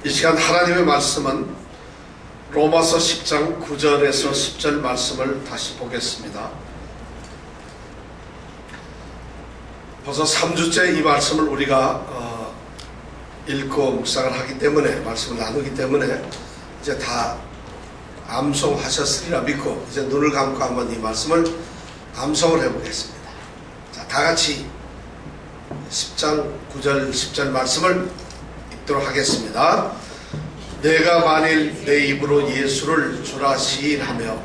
이 시간 하나님의 말씀은 로마서 10장 9절에서 10절 말씀을 다시 보겠습니다. 벌써 3주째 이 말씀을 우리가 읽고 묵상을 하기 때문에, 말씀을 나누기 때문에 이제 다 암송하셨으리라 믿고 이제 눈을 감고 한번 이 말씀을 암송을 해보겠습니다. 자, 다 같이 10장 9절 10절 말씀을 읽도록 하겠습니다. 내가 만일 내 입으로 예수를 주라 시인하며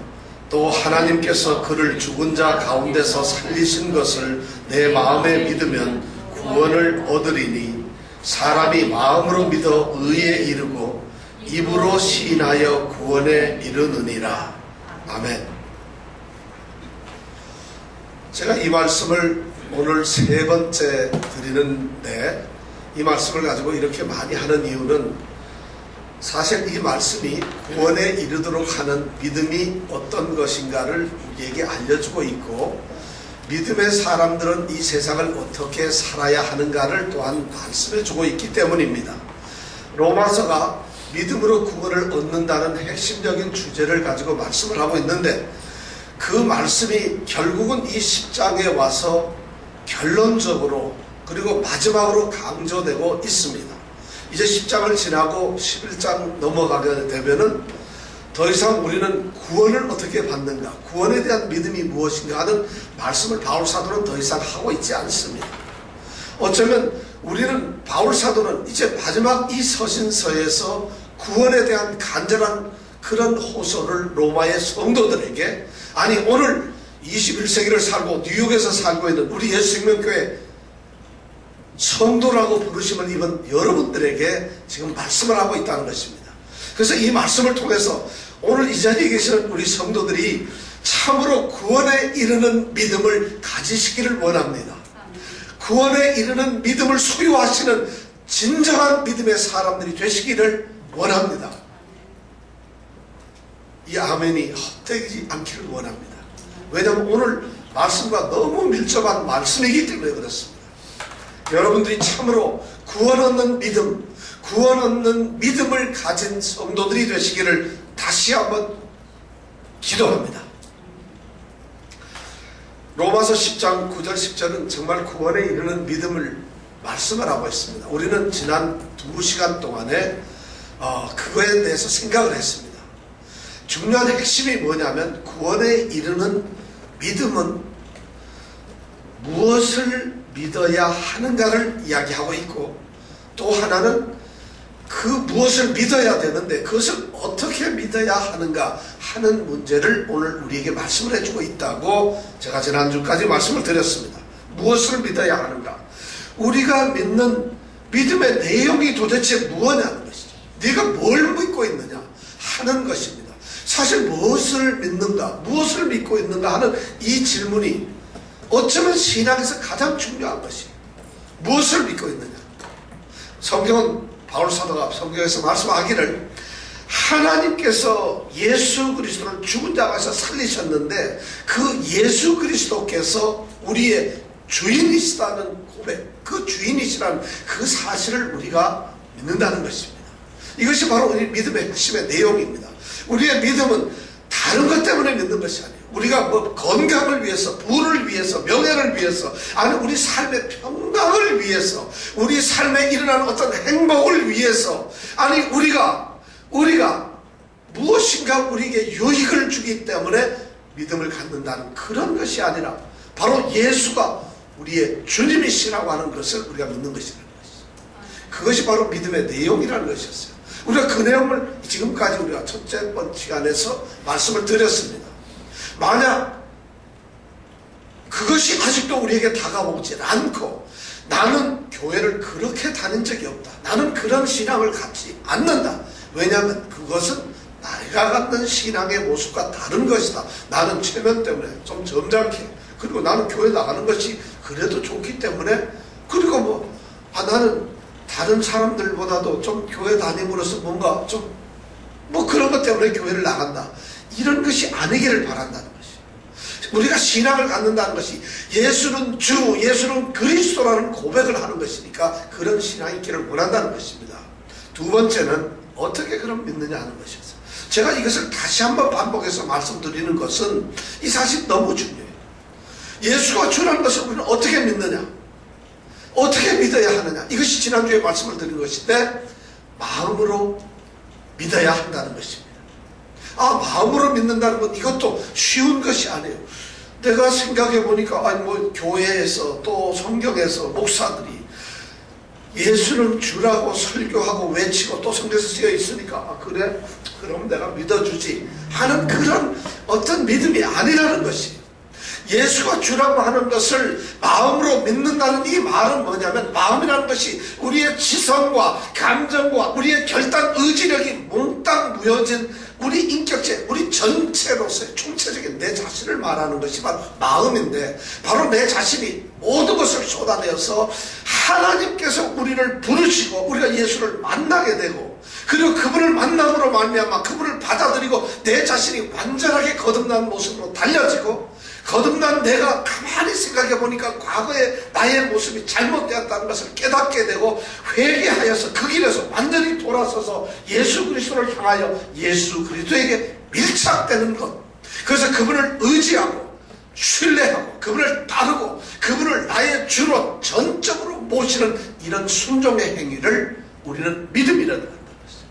또 하나님께서 그를 죽은 자 가운데서 살리신 것을 내 마음에 믿으면 구원을 얻으리니 사람이 마음으로 믿어 의에 이르고 입으로 시인하여 구원에 이르느니라. 아멘. 제가 이 말씀을 오늘 세 번째 드리는데, 이 말씀을 가지고 이렇게 많이 하는 이유는 사실 이 말씀이 구원에 이르도록 하는 믿음이 어떤 것인가를 우리에게 알려주고 있고, 믿음의 사람들은 이 세상을 어떻게 살아야 하는가를 또한 말씀해주고 있기 때문입니다. 로마서가 믿음으로 구원을 얻는다는 핵심적인 주제를 가지고 말씀을 하고 있는데, 그 말씀이 결국은 이 10장에 와서 결론적으로 그리고 마지막으로 강조되고 있습니다. 이제 10장을 지나고 11장 넘어가게 되면은 더 이상 우리는 구원을 어떻게 받는가, 구원에 대한 믿음이 무엇인가 하는 말씀을 바울사도는 더 이상 하고 있지 않습니다. 어쩌면 우리는, 바울사도는 이제 마지막 이 서신서에서 구원에 대한 간절한 그런 호소를 로마의 성도들에게, 아니 오늘 21세기를 살고 뉴욕에서 살고 있는 우리 예수생명교회 성도라고 부르심을 입은 여러분들에게 지금 말씀을 하고 있다는 것입니다. 그래서 이 말씀을 통해서 오늘 이 자리에 계시는 우리 성도들이 참으로 구원에 이르는 믿음을 가지시기를 원합니다. 구원에 이르는 믿음을 소유하시는 진정한 믿음의 사람들이 되시기를 원합니다. 이 아멘이 헛되지 않기를 원합니다. 왜냐하면 오늘 말씀과 너무 밀접한 말씀이기 때문에 그렇습니다. 여러분들이 참으로 구원 얻는 믿음, 구원 얻는 믿음을 가진 성도들이 되시기를 다시 한번 기도합니다. 로마서 10장 9절 10절은 정말 구원에 이르는 믿음을 말씀을 하고 있습니다. 우리는 지난 2시간 동안에 그거에 대해서 생각을 했습니다. 중요한 핵심이 뭐냐면, 구원에 이르는 믿음은 무엇을 믿어야 하는가를 이야기하고 있고, 또 하나는 그 무엇을 믿어야 되는데 그것을 어떻게 믿어야 하는가 하는 문제를 오늘 우리에게 말씀을 해주고 있다고 제가 지난주까지 말씀을 드렸습니다. 무엇을 믿어야 하는가, 우리가 믿는 믿음의 내용이 도대체 무엇이냐는 것이죠. 네가 뭘 믿고 있느냐 하는 것입니다. 사실 무엇을 믿는가, 무엇을 믿고 있는가 하는 이 질문이 어쩌면 신앙에서 가장 중요한 것이에요. 무엇을 믿고 있느냐. 성경은, 바울사도가 성경에서 말씀하기를 하나님께서 예수 그리스도를 죽은 자 가운데서 살리셨는데 그 예수 그리스도께서 우리의 주인이시다는 고백, 그 주인이시라는 그 사실을 우리가 믿는다는 것입니다. 이것이 바로 우리 믿음의 핵심의 내용입니다. 우리의 믿음은 다른 것 때문에 믿는 것이 아니에요. 우리가 뭐 건강을 위해서, 부를 위해서, 명예를 위해서, 아니 우리 삶의 평강을 위해서, 우리 삶에 일어나는 어떤 행복을 위해서, 아니 우리가 무엇인가 우리에게 유익을 주기 때문에 믿음을 갖는다는 그런 것이 아니라 바로 예수가 우리의 주님이시라고 하는 것을 우리가 믿는 것이라는 것이죠. 그것이 바로 믿음의 내용이라는 것이었어요. 우리가 그 내용을 지금까지 우리가 첫째 번 시간에서 말씀을 드렸습니다. 만약 그것이 아직도 우리에게 다가오지 않고, 나는 교회를 그렇게 다닌 적이 없다, 나는 그런 신앙을 갖지 않는다, 왜냐하면 그것은 내가 갖는 신앙의 모습과 다른 것이다, 나는 체면 때문에 좀 점잖게, 그리고 나는 교회 나가는 것이 그래도 좋기 때문에, 그리고 나는 다른 사람들보다도 좀 교회 다님으로써 뭔가 좀 그런 것 때문에 교회를 나간다, 이런 것이 아니기를 바란다는 것이, 우리가 신앙을 갖는다는 것이 예수는 주, 예수는 그리스도라는 고백을 하는 것이니까 그런 신앙이 있기를 원한다는 것입니다. 두 번째는 어떻게 그럼 믿느냐 하는 것이었어요. 제가 이것을 다시 한번 반복해서 말씀드리는 것은 이 사실 너무 중요해요. 예수가 주라는 것을 우리는 어떻게 믿느냐, 어떻게 믿어야 하느냐, 이것이 지난주에 말씀을 드린 것인데 마음으로 믿어야 한다는 것입니다. 마음으로 믿는다는 건 이것도 쉬운 것이 아니에요. 내가 생각해 보니까 교회에서 또 성경에서 목사들이 예수는 주라고 설교하고 외치고 또 성경에서 쓰여 있으니까 그래? 그럼 내가 믿어주지 하는 그런 어떤 믿음이 아니라는 것이에요. 예수가 주라고 하는 것을 마음으로 믿는다는 이 말은 뭐냐면, 마음이라는 것이 우리의 지성과 감정과 우리의 결단 의지력이 몽땅 무뎌진 우리 인격체, 우리 전체로서의 총체적인 내 자신을 말하는 것이 바로 마음인데, 바로 내 자신이 모든 것을 쏟아내어서 하나님께서 우리를 부르시고 우리가 예수를 만나게 되고, 그리고 그분을 만남으로 말미암아 그분을 받아들이고 내 자신이 완전하게 거듭난 모습으로 달려지고, 거듭난 내가 가만히 생각해 보니까 과거의 나의 모습이 잘못되었다는 것을 깨닫게 되고 회개하여서 그 길에서 완전히 돌아서서 예수 그리스도를 향하여 예수 그리스도에게 밀착되는 것, 그래서 그분을 의지하고 신뢰하고 그분을 따르고 그분을 나의 주로 전적으로 모시는 이런 순종의 행위를 우리는 믿음이라고 한다는 것이죠.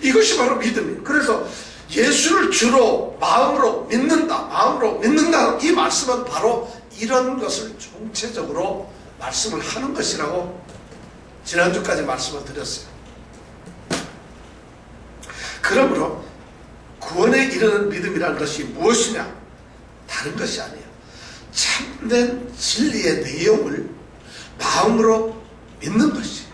이것이 바로 믿음이에요. 그래서 예수를 주로 마음으로 믿는다 이 말씀은 바로 이런 것을 총체적으로 말씀을 하는 것이라고 지난주까지 말씀을 드렸어요. 그러므로 구원에 이르는 믿음이라는 것이 무엇이냐? 다른 것이 아니에요. 참된 진리의 내용을 마음으로 믿는 것이에요.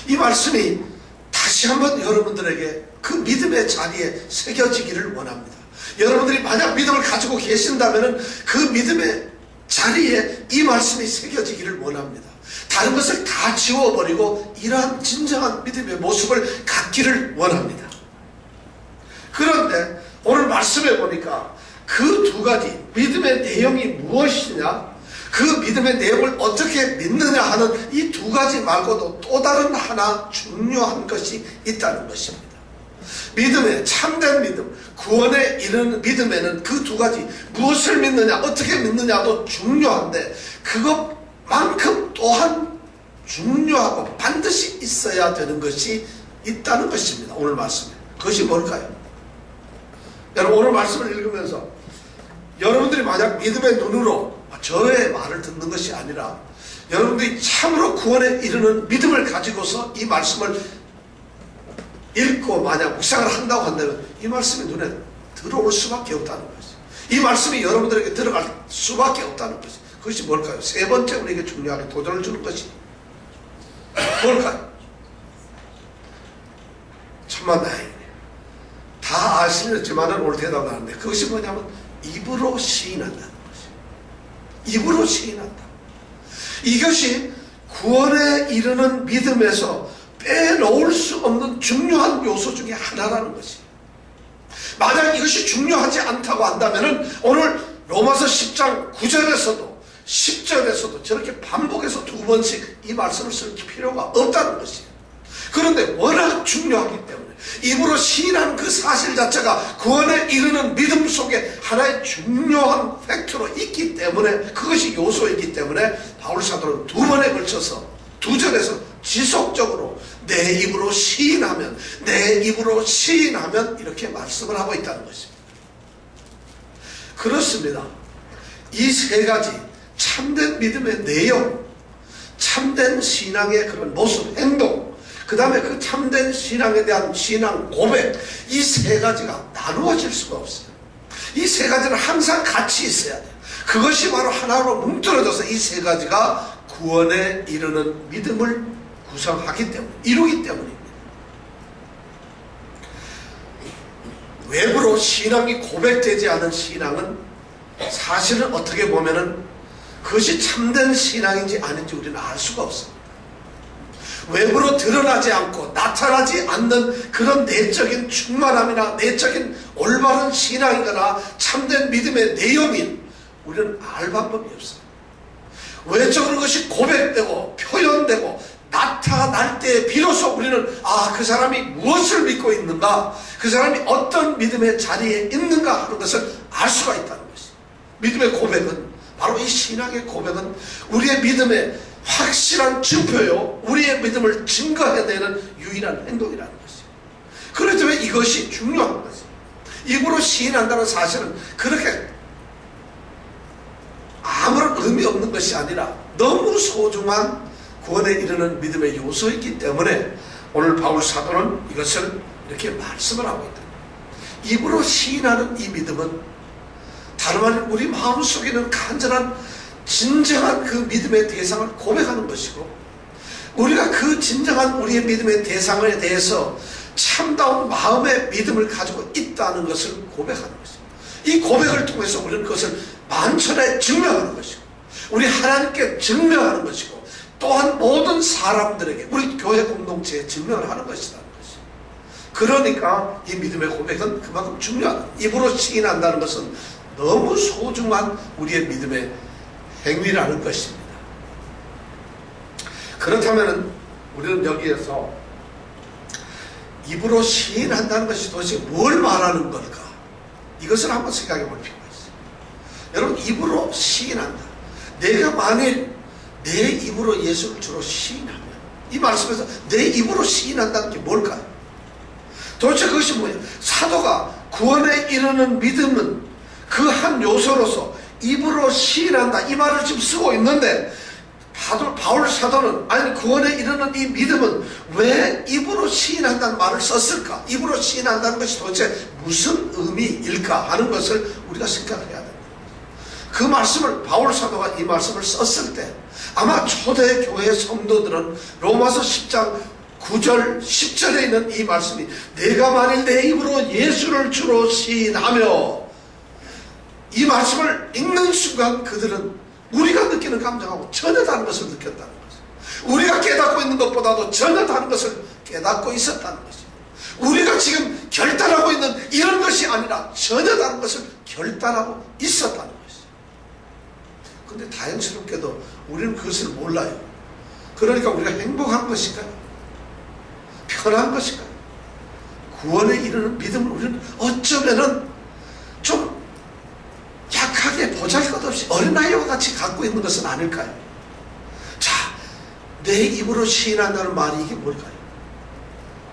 이 말씀이 다시 한번 여러분들에게 그 믿음의 자리에 새겨지기를 원합니다. 여러분들이 만약 믿음을 가지고 계신다면 그 믿음의 자리에 이 말씀이 새겨지기를 원합니다. 다른 것을 다 지워버리고 이러한 진정한 믿음의 모습을 갖기를 원합니다. 그런데 오늘 말씀해 보니까 그 두 가지 믿음의 내용이 무엇이냐, 그 믿음의 내용을 어떻게 믿느냐 하는 이 두 가지 말고도 또 다른 하나 중요한 것이 있다는 것입니다. 믿음의 참된 믿음, 구원에 이르는 믿음에는 그 두 가지, 무엇을 믿느냐, 어떻게 믿느냐도 중요한데 그것만큼 또한 중요하고 반드시 있어야 되는 것이 있다는 것입니다. 오늘 말씀에. 그것이 뭘까요? 여러분, 오늘 말씀을 읽으면서 여러분들이 만약 믿음의 눈으로 저의 말을 듣는 것이 아니라 여러분들이 참으로 구원에 이르는 믿음을 가지고서 이 말씀을 읽고 만약 묵상을 한다고 한다면 이 말씀이 눈에 들어올 수밖에 없다는 것이죠. 이 말씀이 여러분들에게 들어갈 수밖에 없다는 것이죠. 그것이 뭘까요? 세 번째 우리에게 중요하게 도전을 주는 것이 뭘까요? 천만 다행이네요. 다 아시겠지만은 오늘 대답을 하는데 그것이 뭐냐면 입으로 시인한다는 것이에요. 입으로 시인한다. 이것이 구원에 이르는 믿음에서 빼놓을 수 없는 중요한 요소 중에 하나라는 것이에요. 만약 이것이 중요하지 않다고 한다면 오늘 로마서 10장 9절에서도 10절에서도 저렇게 반복해서 두 번씩 이 말씀을 쓸 필요가 없다는 것이에요. 그런데 워낙 중요하기 때문에 입으로 시인한 그 사실 자체가 구원에 이르는 믿음 속에 하나의 중요한 팩트로 있기 때문에, 그것이 요소이기 때문에 바울 사도는 두 번에 걸쳐서 두 절에서 지속적으로 내 입으로 시인하면, 내 입으로 시인하면 이렇게 말씀을 하고 있다는 것입니다. 그렇습니다. 이 세 가지 참된 믿음의 내용, 참된 신앙의 그런 모습, 행동, 그 다음에 그 참된 신앙에 대한 신앙 고백, 이 세 가지가 나누어질 수가 없어요. 이 세 가지는 항상 같이 있어야 돼요. 그것이 바로 하나로 뭉뚱어져서 이 세 가지가 구원에 이르는 믿음을 구성하기 때문에, 이루기 때문입니다. 외부로 신앙이 고백되지 않은 신앙은 사실은 어떻게 보면은 그것이 참된 신앙인지 아닌지 우리는 알 수가 없습니다. 외부로 드러나지 않고 나타나지 않는 그런 내적인 충만함이나 내적인 올바른 신앙이거나 참된 믿음의 내용인 우리는 알 방법이 없어요. 외적으로 그것이 고백되고 표현되고 나타날 때 비로소 우리는 그 사람이 무엇을 믿고 있는가, 그 사람이 어떤 믿음의 자리에 있는가 하는 것을 알 수가 있다는 것이죠. 믿음의 고백은, 바로 이 신앙의 고백은 우리의 믿음의 확실한 증표요, 우리의 믿음을 증거해내는 유일한 행동이라는 것이죠. 그렇기 때문에 이것이 중요한 것이죠. 입으로 시인한다는 사실은 그렇게 아무런 의미 없는 것이 아니라 너무 소중한 구원에 이르는 믿음의 요소이기 때문에 오늘 바울 사도는 이것을 이렇게 말씀을 하고 있다. 입으로 시인하는 이 믿음은 다름 아닌 우리 마음속에는 간절한 진정한 그 믿음의 대상을 고백하는 것이고, 우리가 그 진정한 우리의 믿음의 대상에 대해서 참다운 마음의 믿음을 가지고 있다는 것을 고백하는 것이고, 이 고백을 통해서 우리는 그것을 만천에 증명하는 것이고, 우리 하나님께 증명하는 것이고, 또한 모든 사람들에게, 우리 교회 공동체에 증명을 하는 것이라는 것이죠. 그러니까 이 믿음의 고백은 그만큼 중요하다. 입으로 시인한다는 것은 너무 소중한 우리의 믿음의 행위라는 것입니다. 그렇다면 우리는 여기에서 입으로 시인한다는 것이 도대체 뭘 말하는 걸까? 이것을 한번 생각해 볼 필요가 있어요. 여러분, 입으로 시인한다. 내가 만일 내 입으로 예수를 주로 시인하면, 이 말씀에서 내 입으로 시인한다는 게 뭘까요? 도대체 그것이 뭐예요? 사도가 구원에 이르는 믿음은 그 한 요소로서 입으로 시인한다, 이 말을 지금 쓰고 있는데, 바울 사도는 아니 구원에 이르는 이 믿음은 왜 입으로 시인한다는 말을 썼을까? 입으로 시인한다는 것이 도대체 무슨 의미일까 하는 것을 우리가 생각해야 됩니다. 그 말씀을, 바울 사도가 이 말씀을 썼을 때 아마 초대 교회 성도들은 로마서 10장 9절 10절에 있는 이 말씀이, 내가 만일 내 입으로 예수를 주로 시인하며, 이 말씀을 읽는 순간 그들은 우리가 느끼는 감정하고 전혀 다른 것을 느꼈다는 것이죠. 우리가 깨닫고 있는 것보다도 전혀 다른 것을 깨닫고 있었다는 것이죠. 우리가 지금 결단하고 있는 이런 것이 아니라 전혀 다른 것을 결단하고 있었다는 것이죠. 그런데 다행스럽게도 우리는 그것을 몰라요. 그러니까 우리가 행복한 것인가요? 편한 것인가요? 구원에 이르는 믿음을 우리는 어쩌면은 좀 약하게 보잘것없이 어린아이와 같이 갖고 있는 것은 아닐까요? 자, 내 입으로 시인한다는 말이 이게 뭘까요?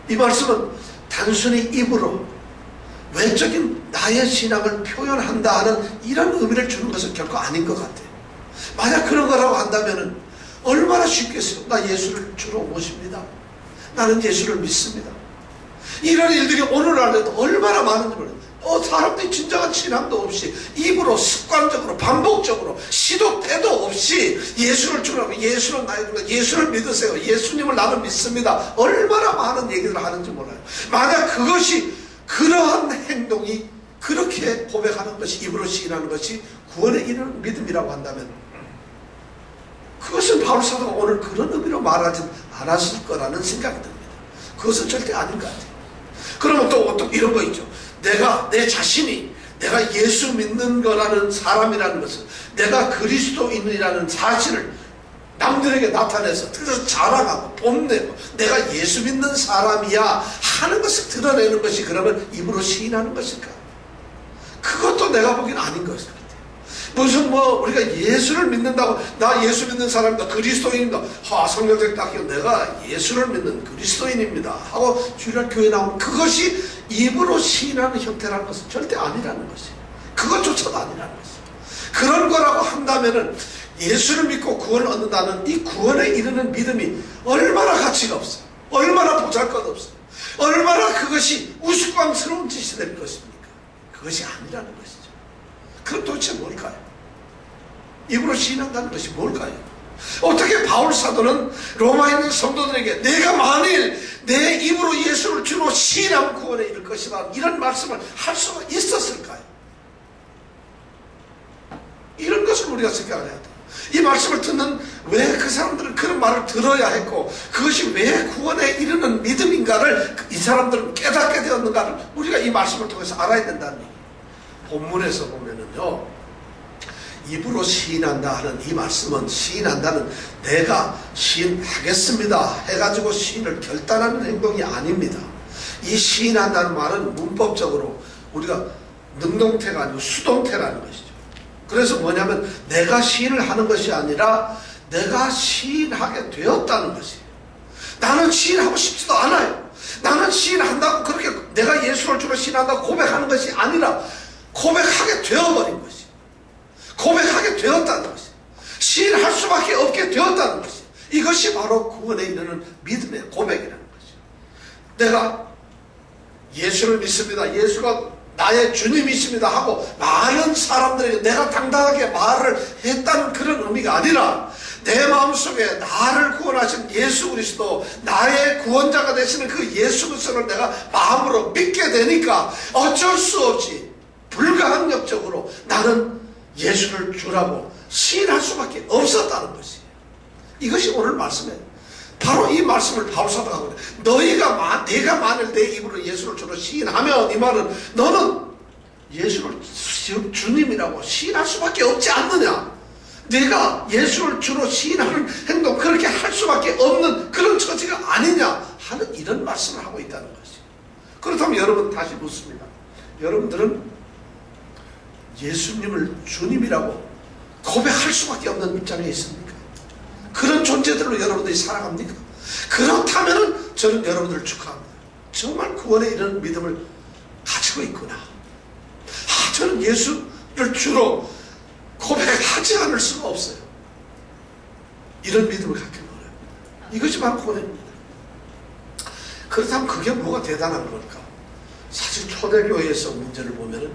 이 말씀은 단순히 입으로 외적인 나의 신앙을 표현한다 하는 이런 의미를 주는 것은 결코 아닌 것 같아요. 만약 그런 거라고 한다면 얼마나 쉽겠어요. 나 예수를 주로 모십니다. 나는 예수를 믿습니다. 이런 일들이 오늘날에도 얼마나 많은지 몰라요. 사람들이 진정한 신앙도 없이 입으로 습관적으로 반복적으로 시도 때도 없이 예수를 주라고, 예수는 나의 주다, 예수를 믿으세요, 예수님을 나는 믿습니다, 얼마나 많은 얘기를 하는지 몰라요. 만약 그것이, 그러한 행동이, 그렇게 고백하는 것이, 입으로 시인하는 것이 구원에 이르는 믿음이라고 한다면 그것은 바울 사도가 오늘 그런 의미로 말하진 않았을 거라는 생각이 듭니다. 그것은 절대 아닌 것 같아요. 그러면 또 이런 거 있죠. 내 자신이 내가 예수 믿는 거라는 사람이라는 것은, 내가 그리스도인이라는 사실을 남들에게 나타내서 그래서 자랑하고 뽐내고 내가 예수 믿는 사람이야 하는 것을 드러내는 것이 그러면 입으로 시인하는 것일까? 그것도 내가 보기엔 아닌 것 같아요. 무슨 우리가 예수를 믿는다고, 나 예수 믿는 사람이다, 그리스도인입니다, 성경책 딱 내가 예수를 믿는 그리스도인입니다 하고 주일날 교회 나오면 그것이 입으로 시인하는 형태라는 것은 절대 아니라는 것이에요. 그것조차도 아니라는 것이에요. 그런 거라고 한다면은 예수를 믿고 구원을 얻는다는 이 구원에 이르는 믿음이 얼마나 가치가 없어요. 얼마나 보잘것없어요. 얼마나 그것이 우스꽝스러운 짓이 될 것입니까? 그것이 아니라는 것이죠. 그럼 도대체 뭘까요? 입으로 시인한다는 것이 뭘까요? 어떻게 바울 사도는 로마에 있는 성도들에게 내가 만일 내 입으로 예수를 주로 시인하면 구원에 이를 것이다, 이런 말씀을 할 수가 있었을까요? 이런 것을 우리가 생각을 해야 돼요. 이 말씀을 듣는, 왜 그 사람들은 그런 말을 들어야 했고 그것이 왜 구원에 이르는 믿음인가를 이 사람들은 깨닫게 되었는가를 우리가 이 말씀을 통해서 알아야 된다는 얘기예요. 본문에서 보면은요, 입으로 시인한다 하는 이 말씀은, 시인한다는 내가 시인하겠습니다 해가지고 시인을 결단하는 행동이 아닙니다. 이 시인한다는 말은 문법적으로 우리가 능동태가 아니고 수동태라는 것이죠. 그래서 뭐냐면 내가 시인을 하는 것이 아니라 내가 시인하게 되었다는 것이에요. 나는 시인하고 싶지도 않아요. 나는 시인한다고 그렇게 내가 예수를 주로 시인한다고 고백하는 것이 아니라 고백하게 되어버린 것이, 고백하게 되었다는 것이, 시인할 수밖에 없게 되었다는 것이, 이것이 바로 구원에 이르는 믿음의 고백이라는 것이죠. 내가 예수를 믿습니다, 예수가 나의 주님이십니다 하고 많은 사람들에게 내가 당당하게 말을 했다는 그런 의미가 아니라 내 마음속에 나를 구원하신 예수 그리스도, 나의 구원자가 되시는 그 예수 그리스도를 내가 마음으로 믿게 되니까 어쩔 수 없이 불가항력적으로 나는 예수를 주라고 시인할 수밖에 없었다는 것이에요. 이것이 오늘 말씀이에요. 바로 이 말씀을 바울사도가 하고 있어요. 내가 만일 내 입으로 예수를 주로 시인하면, 이 말은 너는 예수를 주님이라고 시인할 수밖에 없지 않느냐, 내가 예수를 주로 시인하는 행동 그렇게 할 수밖에 없는 그런 처지가 아니냐 하는 이런 말씀을 하고 있다는 것이죠. 그렇다면 여러분 다시 묻습니다. 여러분들은 예수님을 주님이라고 고백할 수밖에 없는 입장에 있습니까? 그런 존재들로 여러분들이 살아갑니까? 그렇다면 저는 여러분들을 축하합니다. 정말 구원에 이르는 믿음을 가지고 있구나. 저는 예수를 주로 고백하지 않을 수가 없어요. 이런 믿음을 갖게 되어요. 이것이 바로 구원입니다. 그렇다면 그게 뭐가 대단한 걸까? 사실 초대교회에서 문제를 보면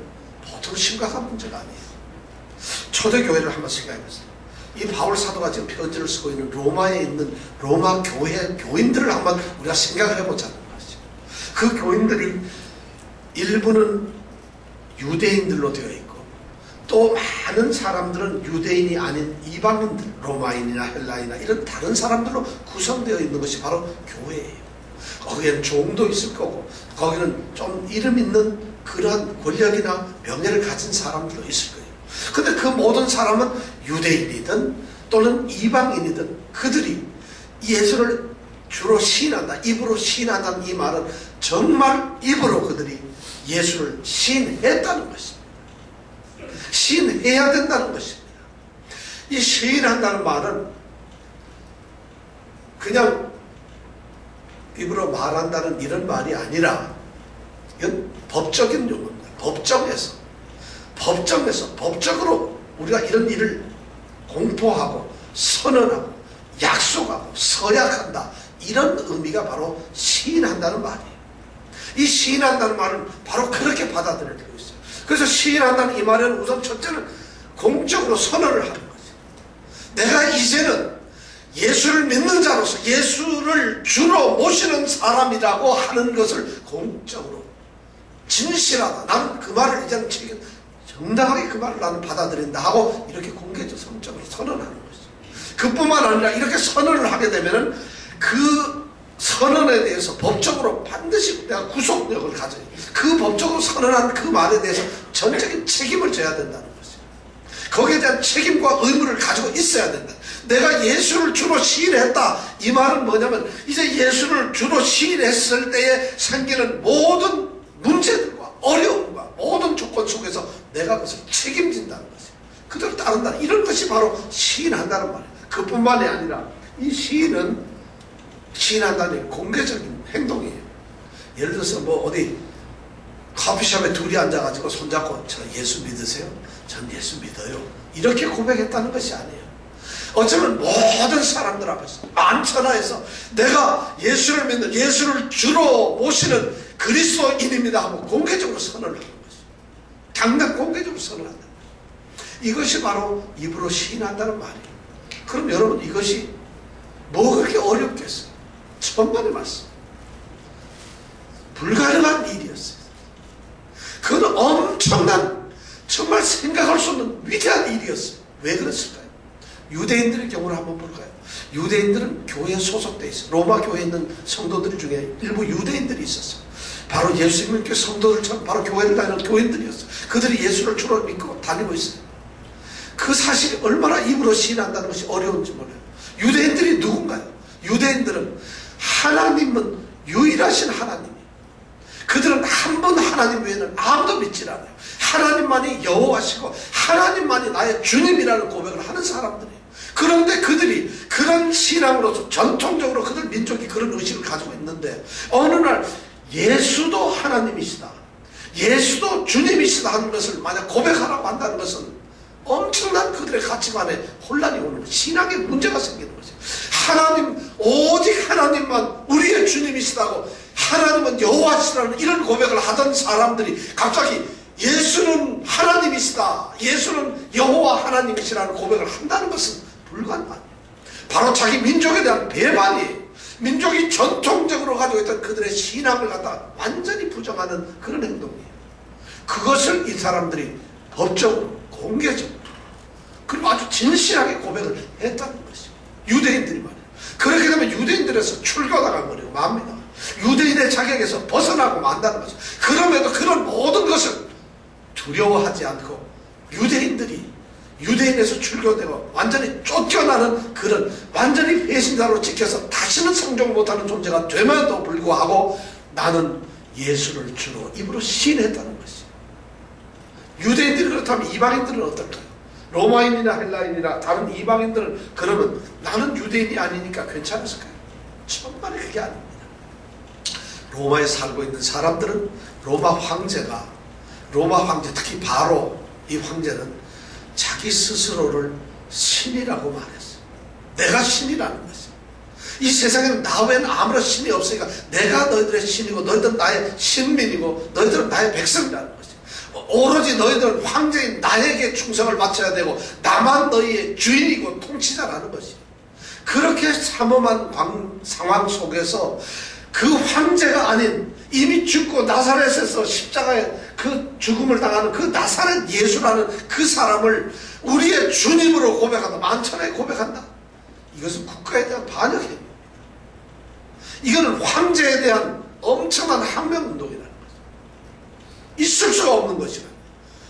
보통 심각한 문제가 아니에요. 초대교회를 한번 생각해보세요. 이 바울 사도가 지금 편지를 쓰고 있는 로마에 있는 로마 교회 교인들을 한번 우리가 생각을 해보자는 것이죠. 그 교인들이 일부는 유대인들로 되어 있고 또 많은 사람들은 유대인이 아닌 이방인들, 로마인이나 헬라인이나 이런 다른 사람들로 구성되어 있는 것이 바로 교회예요. 거기에는 종도 있을 거고 거기는 좀 이름 있는 그러한 권력이나 명예를 가진 사람들도 있을 거예요. 근데 그 모든 사람은 유대인이든 또는 이방인이든 그들이 예수를 주로 시인한다, 입으로 시인한다는 이 말은 정말 입으로 그들이 예수를 시인했다는 것입니다. 시인해야 된다는 것입니다. 이 시인한다는 말은 그냥 입으로 말한다는 이런 말이 아니라 이건 법적인 용어입니다. 법적으로 우리가 이런 일을 공포하고 선언하고 약속하고 서약한다, 이런 의미가 바로 시인한다는 말이에요. 이 시인한다는 말은 바로 그렇게 받아들여야 되고 있어요. 그래서 시인한다는 이 말은 우선 첫째는 공적으로 선언을 하는 거죠. 내가 이제는 예수를 믿는 자로서 예수를 주로 모시는 사람이라고 하는 것을 공적으로 진실하다, 나는 그 말을 이제는 정당하게 그 말을 나는 받아들인다 하고 이렇게 공개적 성적으로 선언하는 것이죠. 그뿐만 아니라 이렇게 선언을 하게 되면은 그 선언에 대해서 법적으로 반드시 내가 구속력을 가져요. 그 법적으로 선언한 그 말에 대해서 전적인 책임을 져야 된다는 것이죠. 거기에 대한 책임과 의무를 가지고 있어야 된다. 내가 예수를 주로 시인했다, 이 말은 뭐냐면 이제 예수를 주로 시인했을 때에 생기는 모든 문제들과 어려움과 모든 조건 속에서 내가 그것을 책임진다는 것이에요. 그대로 따른다, 이런 것이 바로 시인한다는 말이에요. 그뿐만이 아니라 이 시인은 시인한다는 공개적인 행동이에요. 예를 들어서 뭐 어디 커피숍에 둘이 앉아가지고 손잡고 저 예수 믿으세요? 전 예수 믿어요, 이렇게 고백했다는 것이 아니에요. 어쩌면 모든 사람들 앞에서 만천하에서 내가 예수를 믿는, 예수를 주로 모시는 그리스도인입니다 하고 공개적으로 선언을 하는 것이죠. 당당 공개적으로 선언한다. 이것이 바로 입으로 시인한다는 말이에요. 그럼 여러분, 이것이 뭐 그렇게 어렵겠어요? 천만의 말씀. 불가능한 일이었어요. 그건 엄청난, 정말 생각할 수 없는 위대한 일이었어요. 왜 그랬을까요? 유대인들의 경우를 한번 볼까요? 유대인들은 교회에 소속되어 있어요. 로마 교회에 있는 성도들 중에 일부 유대인들이 있었어요. 바로 예수님께 성도들처럼 바로 교회를 다니는 교인들이었어요. 그들이 예수를 주로 믿고 다니고 있어요. 그 사실이 얼마나 입으로 시인한다는 것이 어려운지 몰라요. 유대인들이 누군가요? 유대인들은 하나님은 유일하신 하나님이에요. 그들은 한 번 하나님 외에는 아무도 믿질 않아요. 하나님만이 여호와시고 하나님만이 나의 주님이라는 고백을 하는 사람들이에요. 그런데 그들이 그런 신앙으로서 전통적으로 그들 민족이 그런 의식을 가지고 있는데 어느 날 예수도 하나님이시다, 예수도 주님이시다 하는 것을 만약 고백하라고 한다는 것은 엄청난 그들의 가치관에 혼란이 오는 거예요. 신앙에 문제가 생기는 거죠. 하나님, 오직 하나님만 우리의 주님이시다고, 하나님은 여호와시라는 이런 고백을 하던 사람들이 갑자기 예수는 하나님이시다, 예수는 여호와 하나님이시라는 고백을 한다는 것은 불가능합니다. 바로 자기 민족에 대한 배반이에요. 민족이 전통적으로 가지고 있던 그들의 신앙을 갖다 완전히 부정하는 그런 행동이에요. 그것을 이 사람들이 법적으로, 공개적으로, 그리고 아주 진실하게 고백을 했다는 것이죠. 유대인들이 말이에요. 그렇게 되면 유대인들에서 출교당할 버리고 맙니다. 유대인의 자격에서 벗어나고 만다는 거죠. 그럼에도 그런 모든 것을 두려워하지 않고 유대인에서 출교되고 완전히 쫓겨나는 그런 완전히 배신자로 지켜서 다시는 상종 못하는 존재가 됨에도 불구하고 나는 예수를 주로 입으로 시인했다는 것이죠. 유대인들이 그렇다면 이방인들은 어떨까요? 로마인이나 헬라인이나 다른 이방인들은 그러면 나는 유대인이 아니니까 괜찮았을까요? 정말 그게 아닙니다. 로마에 살고 있는 사람들은 로마 황제, 특히 바로 이 황제는 자기 스스로를 신이라고 말했어요. 내가 신이라는 것이죠. 이 세상에는 나 외에는 아무런 신이 없으니까 내가 너희들의 신이고 너희들은 나의 신민이고 너희들은 나의 백성이라는 것이죠. 오로지 너희들은 황제인 나에게 충성을 바쳐야 되고 나만 너희의 주인이고 통치자라는 것이죠. 그렇게 삼엄한 상황 속에서 그 황제가 아닌 이미 죽고 나사렛에서 십자가에 그 죽음을 당하는 그 나사렛 예수라는 그 사람을 우리의 주님으로 고백한다, 만천하에 고백한다. 이것은 국가에 대한 반역입니다. 이거는 황제에 대한 엄청난 항명운동이라는 거죠. 있을 수가 없는 것이라.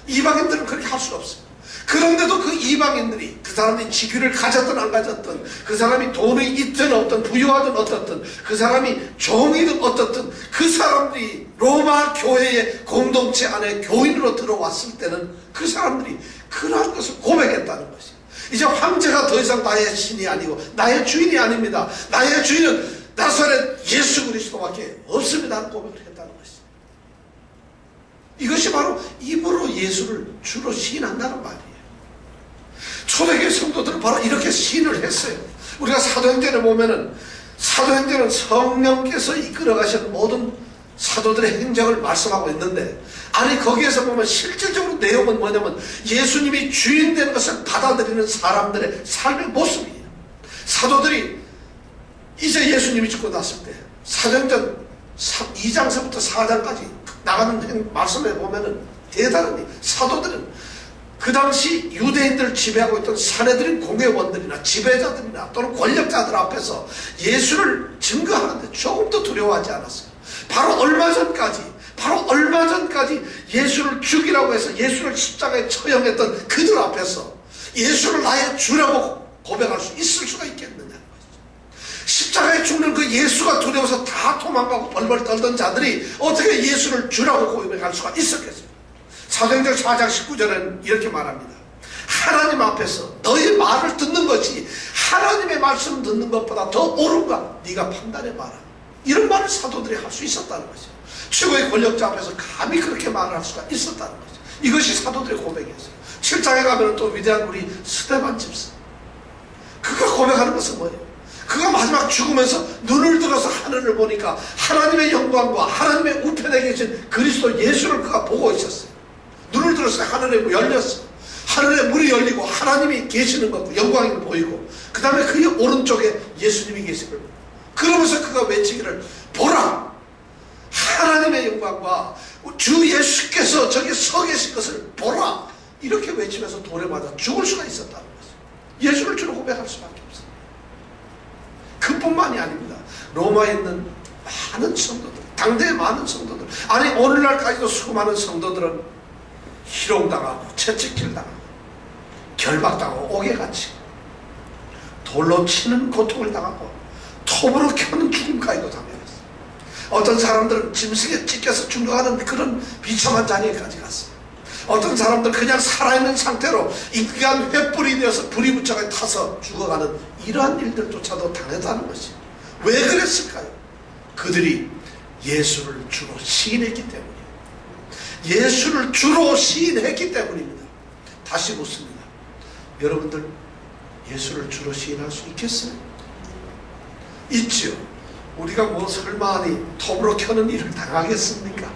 이방인들은 그렇게 할 수가 없어요. 그런데도 그 이방인들이, 그 사람이 직위를 가졌든 안 가졌든, 그 사람이 돈이 있든 없든, 부유하든 어떻든, 그 사람이 종이든 어떻든, 그 사람들이 로마 교회의 공동체 안에 교인으로 들어왔을 때는 그 사람들이 그러한 것을 고백했다는 것이에요. 이제 황제가 더 이상 나의 신이 아니고 나의 주인이 아닙니다. 나의 주인은 나사렛 예수 그리스도밖에 없습니다 하는 고백을 했다는 것이에요. 이것이 바로 입으로 예수를 주로 시인한다는 말이에요. 초대교회 성도들은 바로 이렇게 시인을 했어요. 우리가 사도행전에 보면은, 사도행전은 성령께서 이끌어 가신 모든 사도들의 행적을 말씀하고 있는데, 아니 거기에서 보면 실질적으로 내용은 뭐냐면 예수님이 주인 되는 것을 받아들이는 사람들의 삶의 모습이에요. 사도들이 이제 예수님이 죽고 났을 때 사도행전 2장서부터 4장까지 나가는 말씀에 보면은 대단한, 사도들은 그 당시 유대인들을 지배하고 있던 사내들인 공회원들이나 지배자들이나 또는 권력자들 앞에서 예수를 증거하는데 조금도 두려워하지 않았어요. 바로 얼마 전까지 예수를 죽이라고 해서 예수를 십자가에 처형했던 그들 앞에서 예수를 나의 주라고 고백할 수 있을 수가 있겠느냐는 것이죠. 십자가에 죽는 그 예수가 두려워서 다 도망가고 벌벌 떨던 자들이 어떻게 예수를 주라고 고백할 수가 있었겠어요? 사도행전 4장 19절에는 이렇게 말합니다. 하나님 앞에서 너의 말을 듣는 것이 하나님의 말씀 듣는 것보다 더 옳은가 네가 판단해봐라. 이런 말을 사도들이 할 수 있었다는 거죠. 최고의 권력자 앞에서 감히 그렇게 말을 할 수가 있었다는 거죠. 이것이 사도들의 고백이었어요. 7장에 가면 또 위대한 우리 스데반 집사, 그가 고백하는 것은 뭐예요? 그가 마지막 죽으면서 눈을 들어서 하늘을 보니까 하나님의 영광과 하나님의 우편에 계신 그리스도 예수를 그가 보고 있었어요. 눈을 들어서 하늘에 열렸어. 하늘에 문이 열리고 하나님이 계시는 것과 영광이 보이고, 그 다음에 그의 오른쪽에 예수님이 계시는 것. 그러면서 그가 외치기를, 보라! 하나님의 영광과 주 예수께서 저기 서 계신 것을 보라! 이렇게 외치면서 돌에 맞아 죽을 수가 있었다는 거죠. 예수를 주로 고백할 수밖에 없어요. 그뿐만이 아닙니다. 로마에 있는 많은 성도들, 당대의 많은 성도들, 아니 오늘날까지도 수많은 성도들은 희롱당하고 채찍질당하고 결박당하고 옥에 갇히고 돌로 치는 고통을 당하고 톱으로 켜는 죽음까지도 당했어요. 어떤 사람들은 짐승에 찢겨서 죽어가는 그런 비참한 자리에까지 갔어요. 어떤 사람들 그냥 살아있는 상태로 인간 횃불이 되어서 불이 붙여가 타서 죽어가는 이러한 일들조차도 당했다는 것이 왜 그랬을까요? 그들이 예수를 주로 시인했기 때문이에요. 예수를 주로 시인했기 때문입니다. 다시 묻습니다. 여러분들 예수를 주로 시인할 수 있겠어요? 있지요. 우리가 뭐 설마하니 톱으로 켜는 일을 당하겠습니까?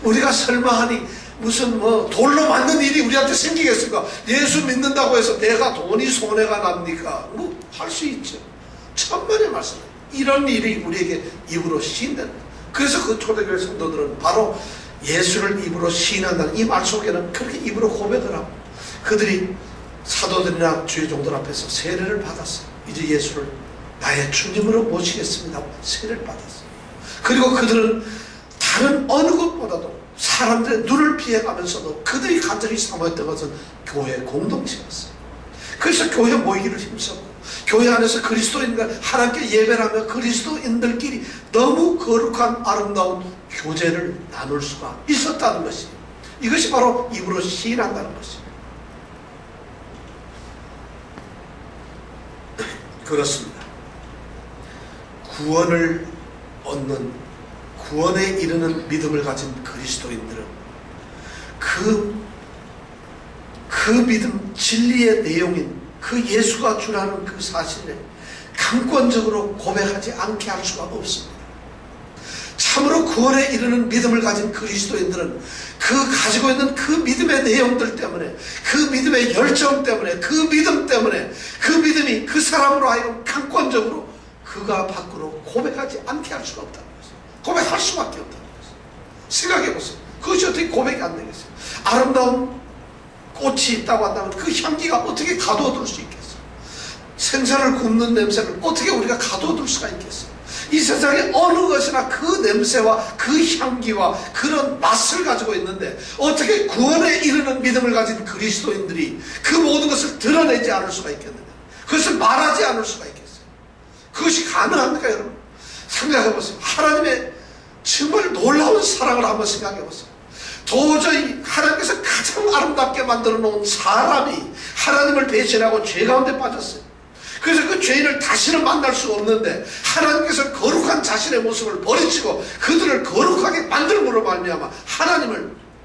우리가 설마하니 무슨 뭐 돌로 맞는 일이 우리한테 생기겠습니까? 예수 믿는다고 해서 내가 돈이 손해가 납니까? 뭐 할 수 있죠. 천만의 말씀. 이런 일이 우리에게 입으로 시인된다. 그래서 그 초대교회 성도들은 바로 예수를 입으로 시인한다는 이 말 속에는 그렇게 입으로 고백을 하고 그들이 사도들이나 주의 종들 앞에서 세례를 받았어요. 이제 예수를 나의 주님으로 모시겠습니다. 세례를 받았어요. 그리고 그들은 다른 어느 것보다도 사람들의 눈을 피해가면서도 그들이 간절히 사모했던 것은 교회 공동체였어요. 그래서 교회 모이기를 힘썼고 교회 안에서 그리스도인들 하나님께 예배를 하며 그리스도인들끼리 너무 거룩한 아름다운 교제를 나눌 수가 있었다는 것이에요. 이것이 바로 입으로 시인한다는 것이에요. 그렇습니다. 구원을 얻는 구원에 이르는 믿음을 가진 그리스도인들은 그 믿음 진리의 내용인 그 예수가 주라는 그 사실을 강권적으로 고백하지 않게 할 수가 없습니다. 참으로 구원에 이르는 믿음을 가진 그리스도인들은 그 가지고 있는 그 믿음의 내용들 때문에 그 믿음의 열정 때문에 그 믿음 때문에 그 믿음이 그 사람으로 하여금 강권적으로 그가 밖으로 고백하지 않게 할 수가 없다는 것이죠. 고백할 수밖에 없다는 것이죠. 생각해 보세요. 그것이 어떻게 고백이 안 되겠어요? 아름다운 꽃이 있다고 한다면 그 향기가 어떻게 가둬둘 수 있겠어요? 생선을 굽는 냄새를 어떻게 우리가 가둬둘 수가 있겠어요? 이 세상에 어느 것이나 그 냄새와 그 향기와 그런 맛을 가지고 있는데 어떻게 구원에 이르는 믿음을 가진 그리스도인들이 그 모든 것을 드러내지 않을 수가 있겠느냐? 그것을 말하지 않을 수가 있겠어요? 그것이 가능합니까, 여러분? 생각해 보세요. 하나님의 정말 놀라운 사랑을 한번 생각해 보세요. 도저히 하나님께서 가장 아름답게 만들어 놓은 사람이 하나님을 배신하고 죄 가운데 빠졌어요. 그래서 그 죄인을 다시는 만날 수 없는데 하나님께서 거룩한 자신의 모습을 버리시고 그들을 거룩하게 만들므로 말미암아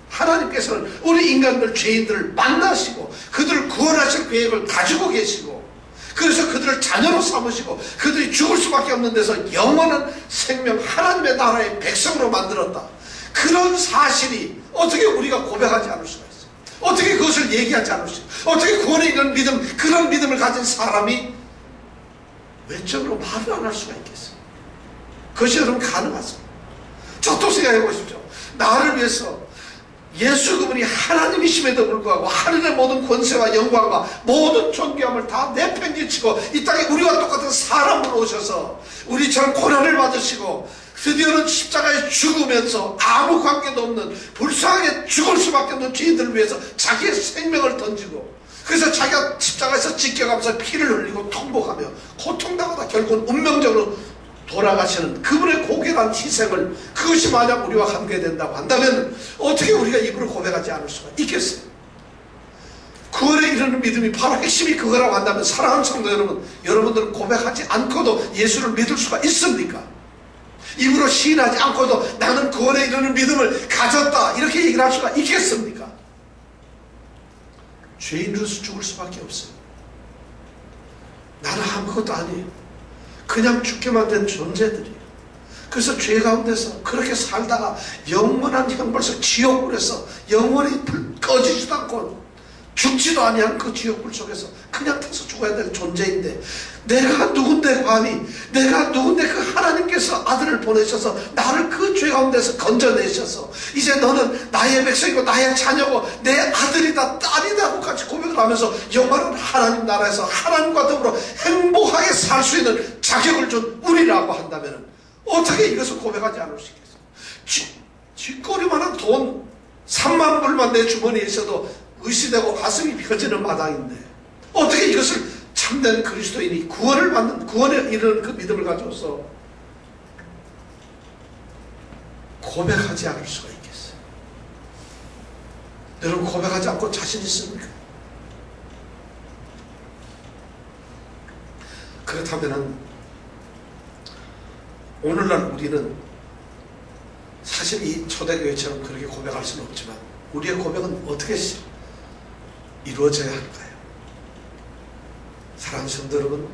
하나님께서는 우리 인간들 죄인들을 만나시고 그들을 구원하실 계획을 가지고 계시고 그래서 그들을 자녀로 삼으시고 그들이 죽을 수밖에 없는 데서 영원한 생명 하나님의 나라의 백성으로 만들었다. 그런 사실이 어떻게 우리가 고백하지 않을 수가 있어요? 어떻게 그것을 얘기하지 않을 수 있어요? 어떻게 구원에 이르는 믿음, 그런 믿음을 가진 사람이 외적으로 말을 안 할 수가 있겠어요? 그것이 여러분 가능하습니다. 저도 생각해 보십시오. 나를 위해서 예수 그분이 하나님이심에도 불구하고 하늘의 모든 권세와 영광과 모든 존귀함을 다 내팽개치고 이 땅에 우리와 똑같은 사람으로 오셔서 우리처럼 고난을 받으시고 드디어는 십자가에 죽으면서 아무 관계도 없는 불쌍하게 죽을 수밖에 없는 죄인들을 위해서 자기의 생명을 던지고 그래서 자기가 십자가에서 찢겨가면서 피를 흘리고 통곡하며 고통당하다 결국은 운명적으로 돌아가시는 그분의 고귀한 희생을 그것이 만약 우리와 관계된다고 한다면 어떻게 우리가 입으로 고백하지 않을 수가 있겠어요? 구원에 이르는 믿음이 바로 핵심이 그거라고 한다면 사랑하는 성도 여러분, 여러분들은 고백하지 않고도 예수를 믿을 수가 있습니까? 입으로 시인하지 않고도 나는 구원에 이르는 믿음을 가졌다 이렇게 얘기를 할 수가 있겠습니까? 죄인으로서 죽을 수밖에 없어요. 나는 아무것도 아니에요. 그냥 죽게만 된 존재들이에요. 그래서 죄 가운데서 그렇게 살다가 영원한 형벌에서 지옥불에서 영원히 꺼지지도 않고 죽지도 아니한 그 지옥불 속에서 그냥 타서 죽어야 될 존재인데 내가 누군데 감히 내가 누군데 그 하나님께서 아들을 보내셔서 나를 그 죄 가운데서 건져내셔서 이제 너는 나의 백성이고 나의 자녀고 내 아들이다 딸이다 같이 고백을 하면서 영원한 하나님 나라에서 하나님과 더불어 행복하게 살 수 있는 자격을 준 우리라고 한다면 어떻게 이것을 고백하지 않을 수 있겠어요? 쥐꼬리만한 돈 3만 불만 내 주머니에 있어도 의시되고 가슴이 펴지는 마당인데 어떻게 이것을 참된 그리스도인이 구원을 받는, 구원에 이르는 그 믿음을 가져서 고백하지 않을 수가 있겠어요? 여러분, 고백하지 않고 자신 있습니까? 그렇다면 오늘날 우리는 사실 이 초대교회처럼 그렇게 고백할 수는 없지만 우리의 고백은 어떻게 이루어져야 할까요? 사랑하는 성도 여러분,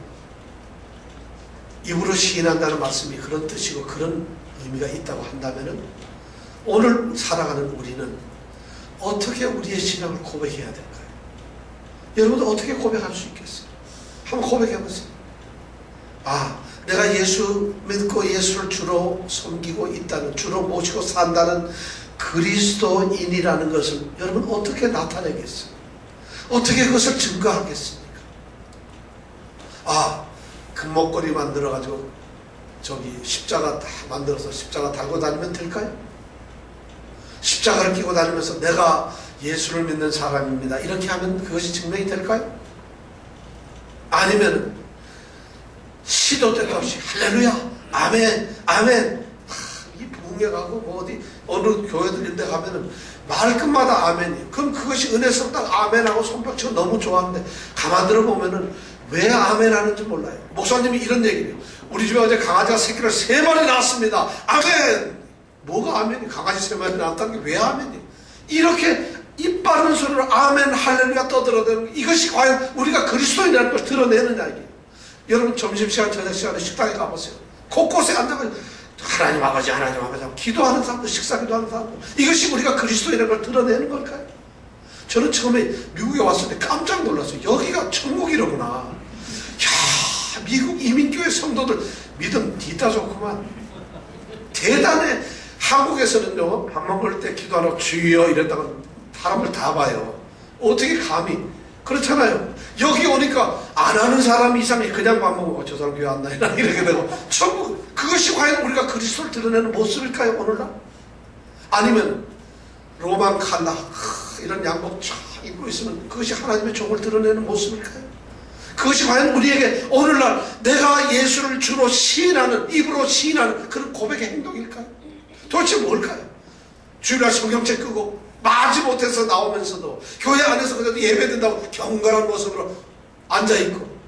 입으로 시인한다는 말씀이 그런 뜻이고 그런 의미가 있다고 한다면 오늘 살아가는 우리는 어떻게 우리의 신앙을 고백해야 될까요? 여러분도 어떻게 고백할 수 있겠어요? 한번 고백해보세요. 아, 내가 예수 믿고 예수를 주로 섬기고 있다는, 주로 모시고 산다는 그리스도인이라는 것을 여러분 어떻게 나타내겠어요? 어떻게 그것을 증거하겠습니까? 아, 금목걸이 만들어가지고 저기 십자가 다 만들어서 십자가 달고 다니면 될까요? 십자가를 끼고 다니면서 내가 예수를 믿는 사람입니다, 이렇게 하면 그것이 증명이 될까요? 아니면 시도 때도 없이 할렐루야, 아멘, 아멘, 이 부흥회 가고 뭐 어디 어느 교회들 이런 데 가면은 말끝마다 아멘이에요. 그럼 그것이 은혜스럽다고 아멘하고 손뼉치고 너무 좋아하는데 가만 들어보면은 왜 아멘 하는지 몰라요. 목사님이 이런 얘기를 해요. 우리 집에 어제 강아지가 새끼를 3마리 낳았습니다, 아멘. 뭐가 아멘이? 강아지 3마리 낳았다는 게 왜 아멘이에요? 이렇게 입 바른 소리로 아멘 할렐루야 떠들어대는, 이것이 과연 우리가 그리스도인이라는 걸 드러내느냐 이게. 여러분, 점심시간 저녁시간에 식당에 가보세요. 곳곳에 앉아가지고 하나님 아버지 하나님 아버지 하고 기도하는 사람들, 식사 기도하는 사람들, 이것이 우리가 그리스도인이라는 걸 드러내는 걸까요? 저는 처음에 미국에 왔을 때 깜짝 놀랐어요. 여기가 천국이로구나. 야, 미국 이민교회 성도들 믿음 뒤따 좋구만. 대단해. 한국에서는요, 밥 먹을 때 기도하라고 주여 이랬다가 사람을 다 봐요. 어떻게 감히. 그렇잖아요. 여기 오니까 안 하는 사람이 이상해. 그냥 밥 먹고 저 사람 교회 안 나이나 이렇게 되고. 천국, 그것이 과연 우리가 그리스도를 드러내는 모습일까요, 오늘날? 아니면 로만 칼라 이런 양복 쫙 입고 있으면 그것이 하나님의 종을 드러내는 모습일까요? 그것이 과연 우리에게 오늘날 내가 예수를 주로 시인하는, 입으로 시인하는 그런 고백의 행동일까요? 도대체 뭘까요? 주일날 성경책 끄고 마지못해서 나오면서도 교회 안에서 그래도 예배된다고 경건한 모습으로 앉아있고,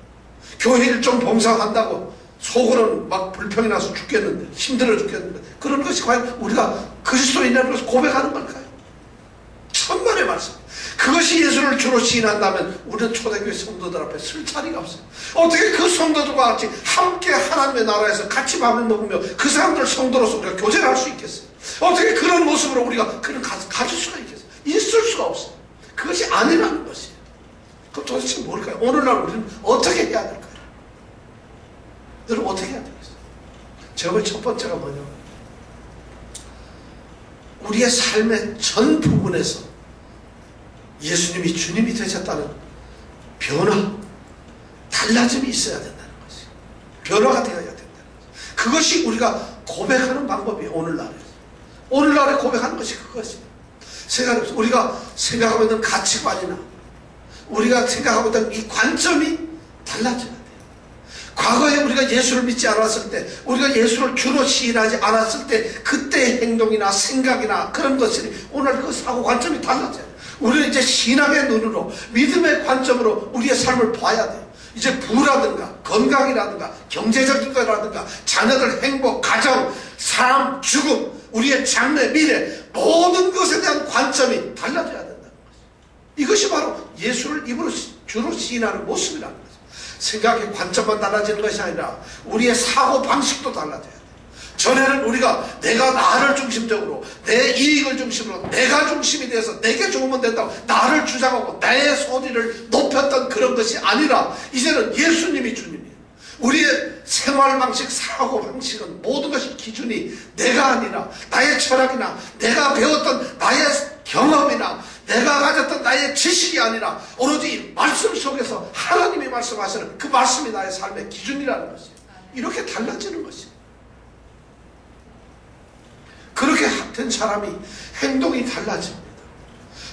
교회 일종 봉사한다고 속으로는 막 불평이 나서 죽겠는데, 힘들어 죽겠는데, 그런 것이 과연 우리가 그리스도인이라는 것을 고백하는 걸까요? 천만의 말씀. 그것이 예수를 주로 시인한다면 우리는 초대교회 성도들 앞에 설 자리가 없어요. 어떻게 그 성도들과 같이 함께 하나님의 나라에서 같이 밥을 먹으며 그 사람들 성도로서 우리가 교제를 할 수 있겠어요? 어떻게 그런 모습으로 우리가 그런 가질 수가 있겠어요? 있을 수가 없어요. 그것이 아니라는 것이에요. 그럼 도대체 뭘까요? 오늘날 우리는 어떻게 해야 될까요? 여러분, 어떻게 해야 되겠어요? 제가 첫 번째가 뭐냐면 우리의 삶의 전 부분에서 예수님이 주님이 되셨다는 변화, 달라짐이 있어야 된다는 것이에요. 변화가 되어야 된다는 것이에요. 그것이 우리가 고백하는 방법이에요. 오늘날에 고백하는 것이 그것이에요. 생각해보세요. 우리가 생각하고 있는 가치관이나 우리가 생각하고 있는 이 관점이 달라져야 돼요. 과거에 우리가 예수를 믿지 않았을 때, 우리가 예수를 주로 시인하지 않았을 때 그때의 행동이나 생각이나 그런 것들이 오늘 그 사고 관점이 달라져요. 우리는 이제 신앙의 눈으로, 믿음의 관점으로 우리의 삶을 봐야 돼요. 이제 부라든가 건강이라든가 경제적인 거라든가 자녀들 행복, 가정, 삶, 죽음, 우리의 장래, 미래, 모든 것에 대한 관점이 달라져야 된다는 거죠. 이것이 바로 예수를 입으로 주로 시인하는 모습이라는 거죠. 생각의 관점만 달라지는 것이 아니라 우리의 사고 방식도 달라져야 돼요. 전에는 우리가 내가 나를 중심적으로, 내 이익을 중심으로, 내가 중심이 돼서 내게 좋으면 된다고 나를 주장하고 나의 소리를 높였던 그런 것이 아니라 이제는 예수님이 주님이에요. 우리의 생활 방식, 사고 방식은 모든 것이 기준이 내가 아니라 나의 철학이나 내가 배웠던 나의 경험이나 내가 가졌던 나의 지식이 아니라 오로지 말씀 속에서 하나님이 말씀하시는 그 말씀이 나의 삶의 기준이라는 것이에요. 이렇게 달라지는 것이에요. 그렇게 된 사람이 행동이 달라집니다.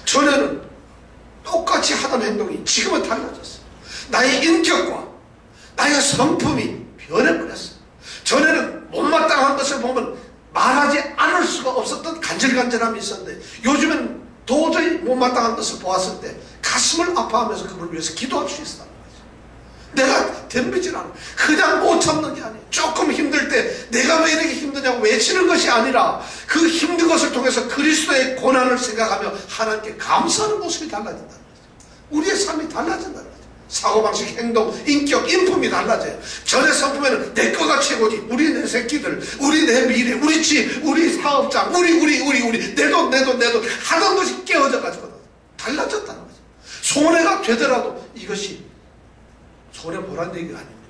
전에는 똑같이 하던 행동이 지금은 달라졌어요. 나의 인격과 나의 성품이 변해버렸어요. 전에는 못마땅한 것을 보면 말하지 않을 수가 없었던 간질간질함이 있었는데 요즘에는 도저히 못마땅한 것을 보았을 때 가슴을 아파하면서 그걸 위해서 기도할 수 있었다는 거죠. 내가 덤비질 않아. 그냥 못 참는 게 아니에요. 조금 힘들 때 내가 왜 이렇게 힘드냐고 외치는 것이 아니라 그 힘든 것을 통해서 그리스도의 고난을 생각하며 하나님께 감사하는 모습이 달라진다는 거죠. 우리의 삶이 달라진다는 거죠. 사고방식, 행동, 인격, 인품이 달라져요. 전의 성품에는 내 거가 최고지. 우리 내 새끼들, 우리 내 미래, 우리 집, 우리 사업장, 우리 내 돈 하던 것이 깨어져 가지고 달라졌다는 거죠. 손해가 되더라도 이것이 손해보란 얘기가 아닙니다.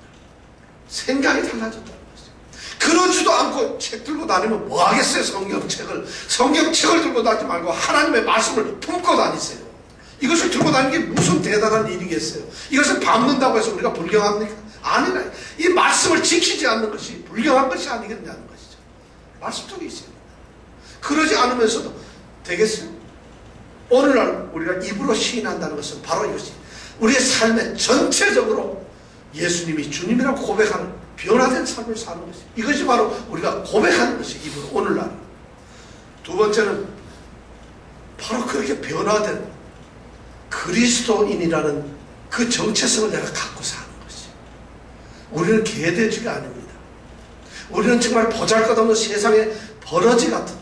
생각이 달라졌다는 거죠. 그러지도 않고 책 들고 다니면 뭐 하겠어요. 성경책을 들고 다니지 말고 하나님의 말씀을 품고 다니세요. 이것을 들고 다니는 게 무슨 대단한 일이겠어요. 이것을 밟는다고 해서 우리가 불경합니까? 아니라 이 말씀을 지키지 않는 것이 불경한 것이 아니겠냐는 것이죠. 말씀 속에 있어야 된다. 그러지 않으면서도 되겠어요? 오늘날 우리가 입으로 시인한다는 것은 바로 이것이 우리의 삶에 전체적으로 예수님이 주님이라고 고백하는 변화된 삶을 사는 것이, 이것이 바로 우리가 고백하는 것이 입으로 오늘날. 두 번째는 바로 그렇게 변화된 그리스도인이라는 그 정체성을 내가 갖고 사는 것이. 우리는 개돼지가 아닙니다. 우리는 정말 보잘것없는 세상의 버러지 같은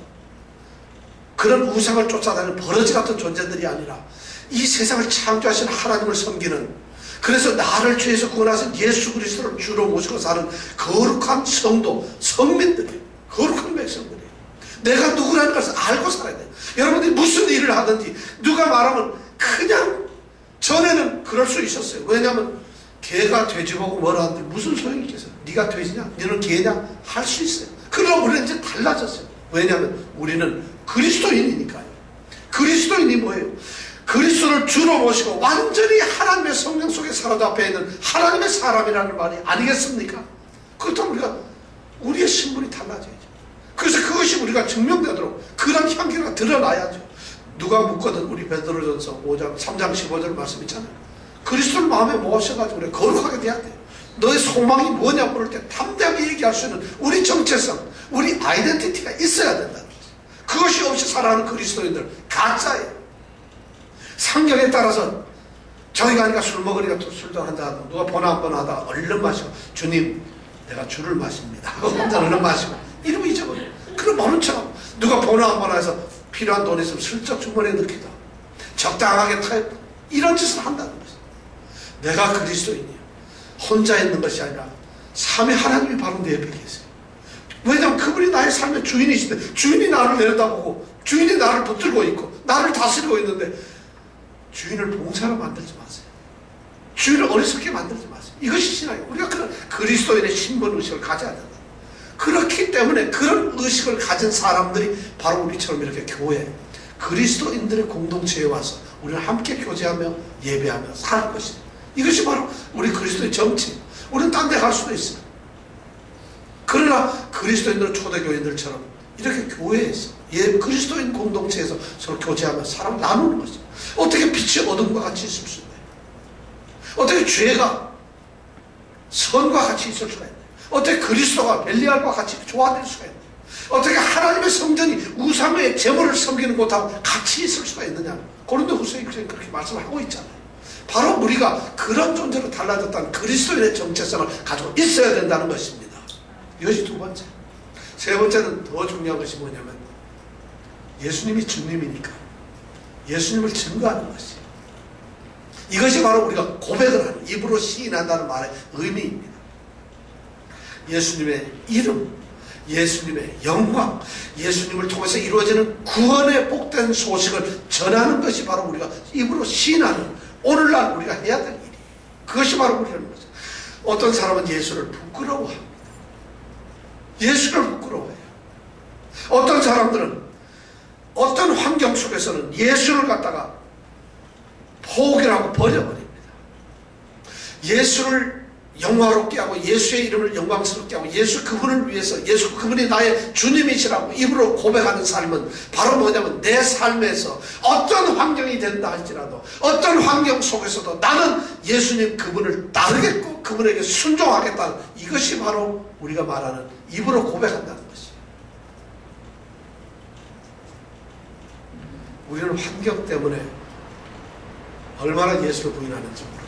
그런 우상을 쫓아다니는 버러지 같은 존재들이 아니라 이 세상을 창조하신 하나님을 섬기는, 그래서 나를 죄에서 구원하신 예수 그리스도를 주로 모시고 사는 거룩한 성도, 성민들이에요. 거룩한 백성들이에요. 내가 누구라는 것을 알고 살아야 돼요. 여러분들이 무슨 일을 하든지 누가 말하면 그냥, 전에는 그럴 수 있었어요. 왜냐하면 개가 돼지 보고 뭐라 하는데 무슨 소용이 있겠어요. 네가 돼지냐? 너는 개냐? 할 수 있어요. 그러나 우리는 이제 달라졌어요. 왜냐하면 우리는 그리스도인이니까요. 그리스도인이 뭐예요? 그리스도를 주로 모시고 완전히 하나님의 성령 속에 사로잡혀 있는 하나님의 사람이라는 말이 아니겠습니까? 그렇다면 우리가 우리의 신분이 달라져야죠. 그래서 그것이 우리가 증명되도록 그런 향기가 드러나야죠. 누가 묻거든 우리 베드로전서 5장 3장 15절 말씀 있잖아요. 그리스도를 마음에 모셔가지고 우리 거룩하게 돼야 돼요. 너의 소망이 뭐냐고 그럴 때 담대하게 얘기할 수 있는 우리 정체성, 우리 아이덴티티가 있어야 된다는 거죠. 그것이 없이 살아가는 그리스도인들 가짜예요. 성경에 따라서 저희가 아니까 술 먹으니까 또 술도 한다 하고 누가 보나 한 번 하다가 얼른 마시고 주님 내가 술을 마십니다 하고 혼자 얼른 마시고 이러면 잊어버려요. 그럼 모른 척 누가 보나 한 번 해서 필요한 돈 있으면 슬쩍 주머니에 넣기도 하고 적당하게 타협, 이런 짓을 한다는 거죠. 내가 그리스도인이에요. 혼자 있는 것이 아니라 삼위 하나님이 바로 내 옆에 계세요. 왜냐하면 그분이 나의 삶의 주인이신데 주인이 나를 내려다보고 주인이 나를 붙들고 있고 나를 다스리고 있는데 주인을 봉사로 만들지 마세요. 주인을 어리석게 만들지 마세요. 이것이 신앙이에요. 우리가 그런 그리스도인의 신분의식을 가져야 된다. 그렇기 때문에 그런 의식을 가진 사람들이 바로 우리처럼 이렇게 교회, 그리스도인들의 공동체에 와서 우리는 함께 교제하며 예배하며 사는 것이에요. 이것이 바로 우리 그리스도의 정치. 우리는 딴 데 갈 수도 있어요. 그러나 그리스도인들은 초대교인들처럼 이렇게 교회에서 그리스도인 공동체에서 서로 교제하며 사람 나누는 것이죠. 어떻게 빛이 어둠과 같이 있을 수 있나요? 어떻게 죄가 선과 같이 있을 수가 있나요? 어떻게 그리스도가 벨리알과 같이 조화될 수가 있나요? 어떻게 하나님의 성전이 우상의 제물을 섬기는 곳하고 같이 있을 수가 있느냐? 고린도후서에 그렇게 말씀하고 있잖아요. 바로 우리가 그런 존재로 달라졌다는 그리스도인의 정체성을 가지고 있어야 된다는 것입니다. 이것이 두 번째. 세 번째는 더 중요한 것이 뭐냐면 예수님이 주님이니까 예수님을 증거하는 것이에요. 이것이 바로 우리가 고백을 하는, 입으로 시인한다는 말의 의미입니다. 예수님의 이름, 예수님의 영광, 예수님을 통해서 이루어지는 구원의 복된 소식을 전하는 것이 바로 우리가 입으로 시인하는, 오늘날 우리가 해야 될 일이에요. 그것이 바로 우리라는 거죠. 어떤 사람은 예수를 부끄러워합니다. 예수를 부끄러워해요. 어떤 사람들은 어떤 환경 속에서는 예수를 갖다가 포기하고 버려버립니다. 영화롭게 하고 예수의 이름을 영광스럽게 하고 예수 그분을 위해서 예수 그분이 나의 주님이시라고 입으로 고백하는 삶은 바로 뭐냐면 내 삶에서 어떤 환경이 된다 할지라도 어떤 환경 속에서도 나는 예수님 그분을 따르겠고 그분에게 순종하겠다는 이것이 바로 우리가 말하는 입으로 고백한다는 것이에요. 우리는 환경 때문에 얼마나 예수를 부인하는지 모릅니다.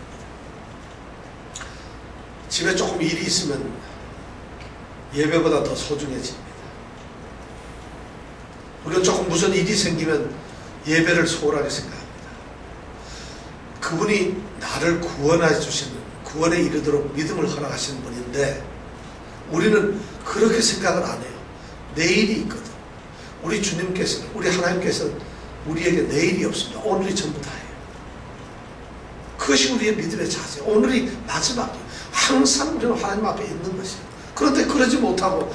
집에 조금 일이 있으면 예배보다 더 소중해집니다. 우리는 조금 무슨 일이 생기면 예배를 소홀하게 생각합니다. 그분이 나를 구원해 주시는 구원에 이르도록 믿음을 허락하시는 분인데 우리는 그렇게 생각을 안 해요. 내일이 있거든. 우리 주님께서는 우리 하나님께서는 우리에게 내일이 없습니다. 오늘이 전부 다예요. 그것이 우리의 믿음의 자세. 오늘이 마지막이에요. 항상 우리는 하나님 앞에 있는 것이에요. 그런데 그러지 못하고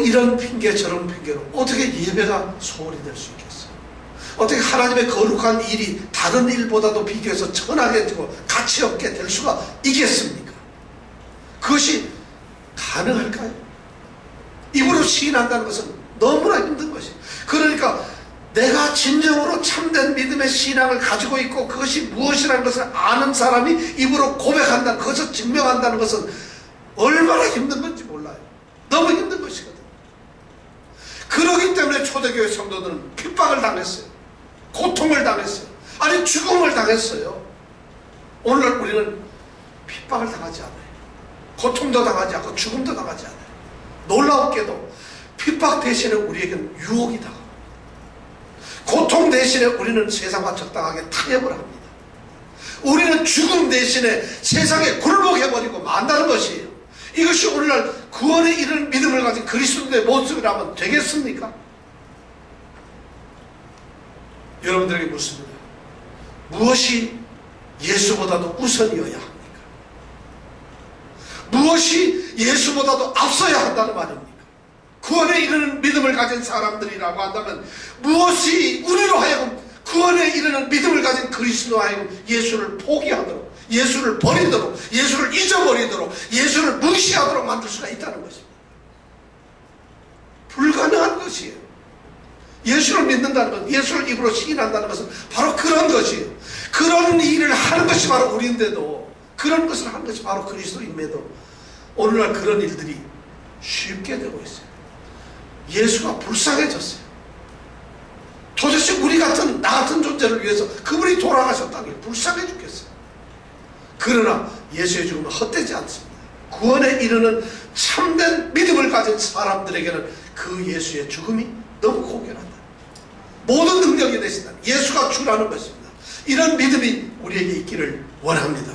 이런 핑계 저런 핑계로 어떻게 예배가 소홀히 될 수 있겠어요? 어떻게 하나님의 거룩한 일이 다른 일보다도 비교해서 천하게 되고 가치 없게 될 수가 있겠습니까? 그것이 가능할까요? 입으로 시인한다는 것은 너무나 힘든 것이에요. 그러니까 내가 진정으로 참된 믿음의 신앙을 가지고 있고 그것이 무엇이라는 것을 아는 사람이 입으로 고백한다, 그것을 증명한다는 것은 얼마나 힘든 건지 몰라요. 너무 힘든 것이거든. 그러기 때문에 초대교회 성도들은 핍박을 당했어요. 고통을 당했어요. 아니 죽음을 당했어요. 오늘날 우리는 핍박을 당하지 않아요. 고통도 당하지 않고 죽음도 당하지 않아요. 놀랍게도 핍박 대신에 우리에게는 유혹이 다가옵니다. 고통 대신에 우리는 세상과 적당하게 타협을 합니다. 우리는 죽음 대신에 세상에 굴복해버리고 만다는 것이에요. 이것이 오늘날 구원에 이르는 믿음을 가진 그리스도의 모습이라면 되겠습니까? 여러분들에게 묻습니다. 무엇이 예수보다도 우선이어야 합니까? 무엇이 예수보다도 앞서야 한다는 말입니까? 구원에 이르는 믿음을 가진 사람들이라고 한다면 무엇이 우리로 하여금 구원에 이르는 믿음을 가진 그리스도로 하여금 예수를 포기하도록, 예수를 버리도록, 예수를 잊어버리도록, 예수를 무시하도록 만들 수가 있다는 것입니다. 불가능한 것이에요. 예수를 믿는다는 것, 예수를 입으로 시인한다는 것은 바로 그런 것이에요. 그런 일을 하는 것이 바로 우리인데도, 그런 것을 하는 것이 바로 그리스도임에도 오늘날 그런 일들이 쉽게 되고 있어요. 예수가 불쌍해졌어요. 도대체 우리 같은 나 같은 존재를 위해서 그분이 돌아가셨다는 게 불쌍해 죽겠어요. 그러나 예수의 죽음은 헛되지 않습니다. 구원에 이르는 참된 믿음을 가진 사람들에게는 그 예수의 죽음이 너무 고결하다. 모든 능력이 되신다. 예수가 주라는 것입니다. 이런 믿음이 우리에게 있기를 원합니다.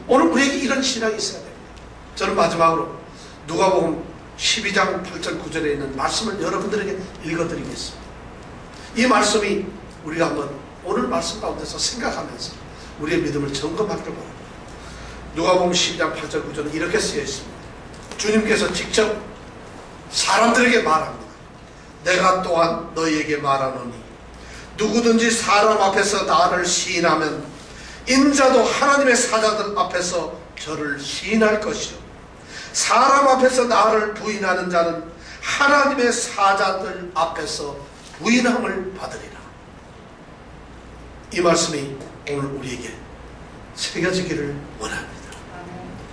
오늘 우리에게 이런 신앙이 있어야 됩니다. 저는 마지막으로 누가복음 12장 8절 9절에 있는 말씀을 여러분들에게 읽어드리겠습니다. 이 말씀이 우리가 한번 오늘 말씀 가운데서 생각하면서 우리의 믿음을 점검하기를 바랍니다. 누가복음 12장 8절 9절은 이렇게 쓰여 있습니다. 주님께서 직접 사람들에게 말합니다. 내가 또한 너희에게 말하노니 누구든지 사람 앞에서 나를 시인하면 인자도 하나님의 사자들 앞에서 저를 시인할 것이요 사람 앞에서 나를 부인하는 자는 하나님의 사자들 앞에서 부인함을 받으리라. 이 말씀이 오늘 우리에게 새겨지기를 원합니다.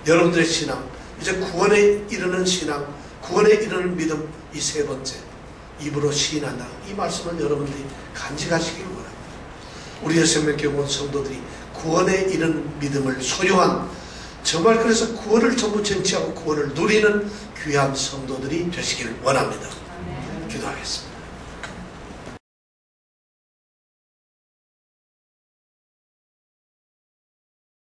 여러분들의 신앙, 이제 구원에 이르는 신앙, 구원에 이르는 믿음, 이 세 번째, 입으로 시인한다. 이 말씀을 여러분들이 간직하시길 원합니다. 우리의 생명교원 성도들이 구원에 이르는 믿음을 소유한, 정말 그래서 구원을 전부 쟁취하고 구원을 누리는 귀한 성도들이 되시길 원합니다. 기도하겠습니다.